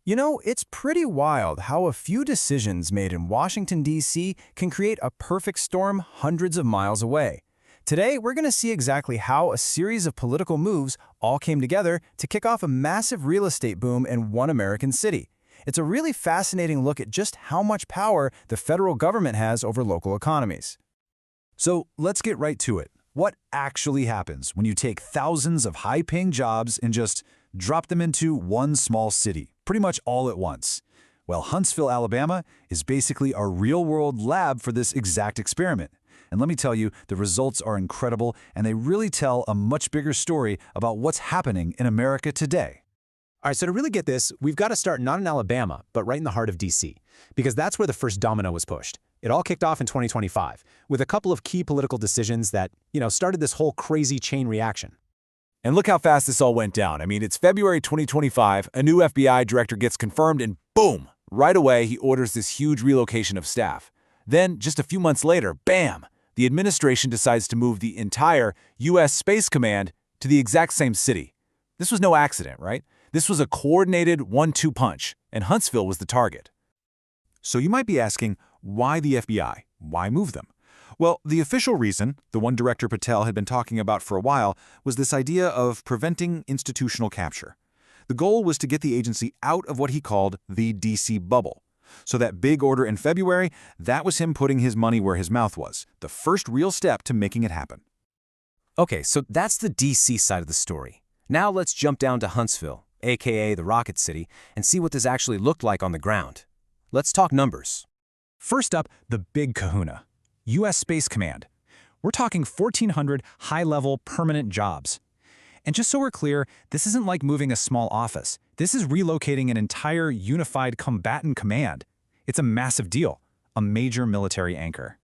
You know, it's pretty wild how a few decisions made in Washington, D.C. can create a perfect storm hundreds of miles away. Today, we're going to see exactly how a series of political moves all came together to kick off a massive real estate boom in one American city. It's a really fascinating look at just how much power the federal government has over local economies. So let's get right to it. What actually happens when you take thousands of high-paying jobs and just drop them into one small city, pretty much all at once? Well, Huntsville, Alabama is basically a real-world lab for this exact experiment. And let me tell you, the results are incredible, and they really tell a much bigger story about what's happening in America today. All right, so to really get this, we've got to start not in Alabama, but right in the heart of D.C., because that's where the first domino was pushed. It all kicked off in 2025, with a couple of key political decisions that, started this whole crazy chain reaction. And look how fast this all went down. I mean, it's February 2025, a new FBI director gets confirmed, and boom! Right away, he orders this huge relocation of staff. Then, just a few months later, bam! The administration decides to move the entire U.S. Space Command to the exact same city. This was no accident, right? This was a coordinated one-two punch, and Huntsville was the target. So you might be asking, why the FBI? Why move them? Well, the official reason, the one Director Patel had been talking about for a while, was this idea of preventing institutional capture. The goal was to get the agency out of what he called the D.C. bubble. So that big order in February, that was him putting his money where his mouth was, the first real step to making it happen. Okay, so that's the D.C. side of the story. Now let's jump down to Huntsville, aka the Rocket City, and see what this actually looked like on the ground. Let's talk numbers. First up, the big kahuna, U.S. Space Command. We're talking 1,400 high-level permanent jobs. And just so we're clear, this isn't like moving a small office. This is relocating an entire unified combatant command. It's a massive deal, a major military anchor.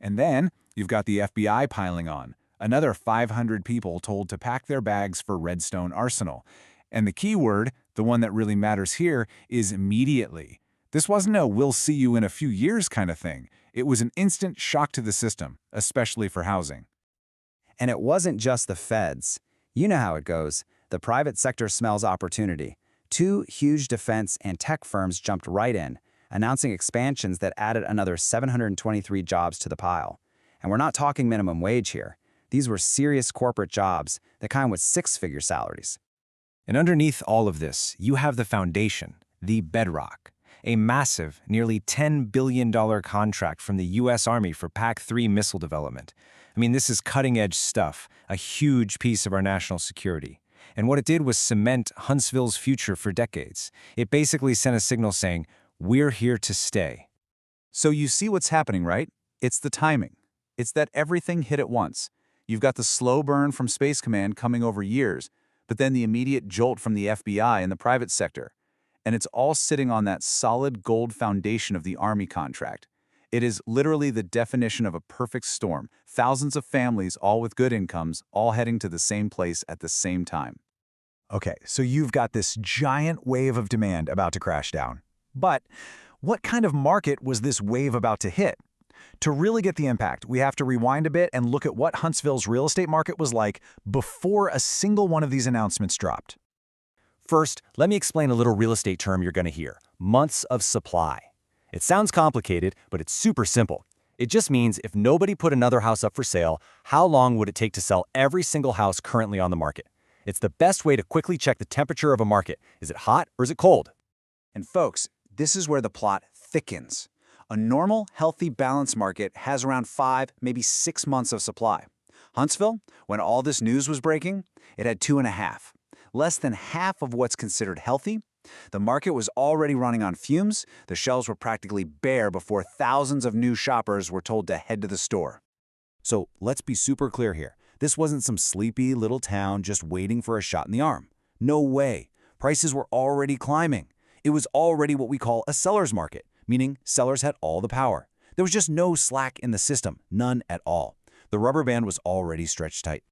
And then you've got the FBI piling on, another 500 people told to pack their bags for Redstone Arsenal. And the key word, the one that really matters here, is immediately. This wasn't a "we'll see you in a few years" kind of thing. It was an instant shock to the system, especially for housing. And it wasn't just the feds. You know how it goes. The private sector smells opportunity. Two huge defense and tech firms jumped right in, announcing expansions that added another 723 jobs to the pile. And we're not talking minimum wage here. These were serious corporate jobs, the kind with six-figure salaries. And underneath all of this, you have the foundation, the bedrock. A massive, nearly $10 billion contract from the U.S. Army for PAC-3 missile development. I mean, this is cutting-edge stuff, a huge piece of our national security. And what it did was cement Huntsville's future for decades. It basically sent a signal saying, we're here to stay. So you see what's happening, right? It's the timing. It's that everything hit at once. You've got the slow burn from Space Command coming over years, but then the immediate jolt from the FBI and the private sector. And it's all sitting on that solid gold foundation of the Army contract. It is literally the definition of a perfect storm. Thousands of families, all with good incomes, all heading to the same place at the same time. Okay, so you've got this giant wave of demand about to crash down. But what kind of market was this wave about to hit? To really get the impact, we have to rewind a bit and look at what Huntsville's real estate market was like before a single one of these announcements dropped. First, let me explain a little real estate term you're going to hear, months of supply. It sounds complicated, but it's super simple. It just means if nobody put another house up for sale, how long would it take to sell every single house currently on the market? It's the best way to quickly check the temperature of a market. Is it hot or is it cold? And folks, this is where the plot thickens. A normal, healthy, balanced market has around 5, maybe 6 months of supply. Huntsville, when all this news was breaking, it had 2.5. Less than half of what's considered healthy. The market was already running on fumes. The shelves were practically bare before thousands of new shoppers were told to head to the store. So let's be super clear here. This wasn't some sleepy little town just waiting for a shot in the arm. No way. Prices were already climbing. It was already what we call a seller's market, meaning sellers had all the power. There was just no slack in the system, none at all. The rubber band was already stretched tight.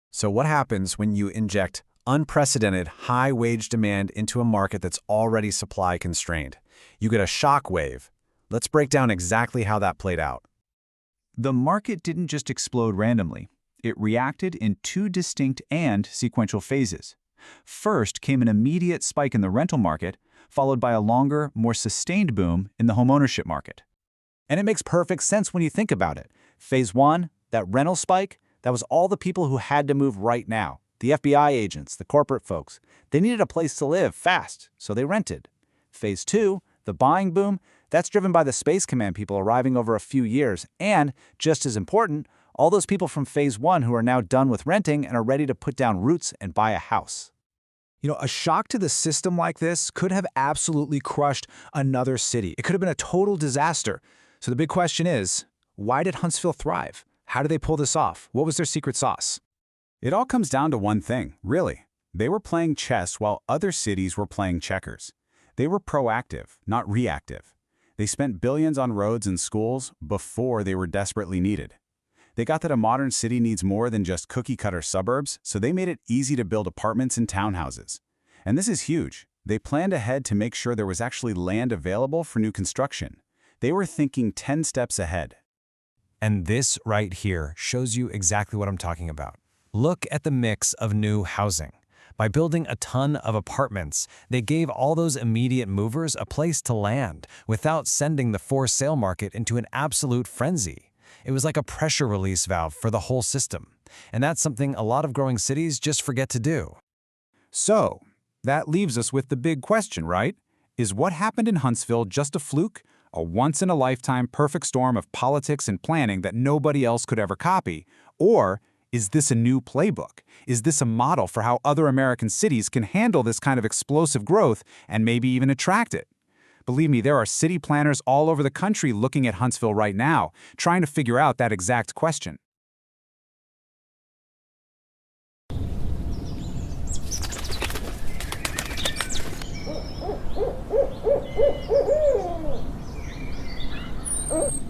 So what happens when you inject unprecedented high-wage demand into a market that's already supply-constrained? You get a shock wave. Let's break down exactly how that played out. The market didn't just explode randomly. It reacted in two distinct and sequential phases. First came an immediate spike in the rental market, followed by a longer, more sustained boom in the homeownership market. And it makes perfect sense when you think about it. Phase 1, that rental spike, that was all the people who had to move right now. The FBI agents, the corporate folks. They needed a place to live fast, so they rented. Phase 2, the buying boom, that's driven by the Space Command people arriving over a few years, and, just as important, all those people from Phase 1 who are now done with renting and are ready to put down roots and buy a house. A shock to the system like this could have absolutely crushed another city. It could have been a total disaster. So the big question is, why did Huntsville thrive? How did they pull this off? What was their secret sauce? It all comes down to one thing, really. They were playing chess while other cities were playing checkers. They were proactive, not reactive. They spent billions on roads and schools before they were desperately needed. They got that a modern city needs more than just cookie-cutter suburbs, so they made it easy to build apartments and townhouses. And this is huge. They planned ahead to make sure there was actually land available for new construction. They were thinking 10 steps ahead. And this right here shows you exactly what I'm talking about. Look at the mix of new housing. By building a ton of apartments, they gave all those immediate movers a place to land without sending the for-sale market into an absolute frenzy. It was like a pressure release valve for the whole system. And that's something a lot of growing cities just forget to do. So, that leaves us with the big question, right? Is what happened in Huntsville just a fluke? A once-in-a-lifetime perfect storm of politics and planning that nobody else could ever copy? Or is this a new playbook? Is this a model for how other American cities can handle this kind of explosive growth and maybe even attract it? Believe me, there are city planners all over the country looking at Huntsville right now, trying to figure out that exact question. Oh.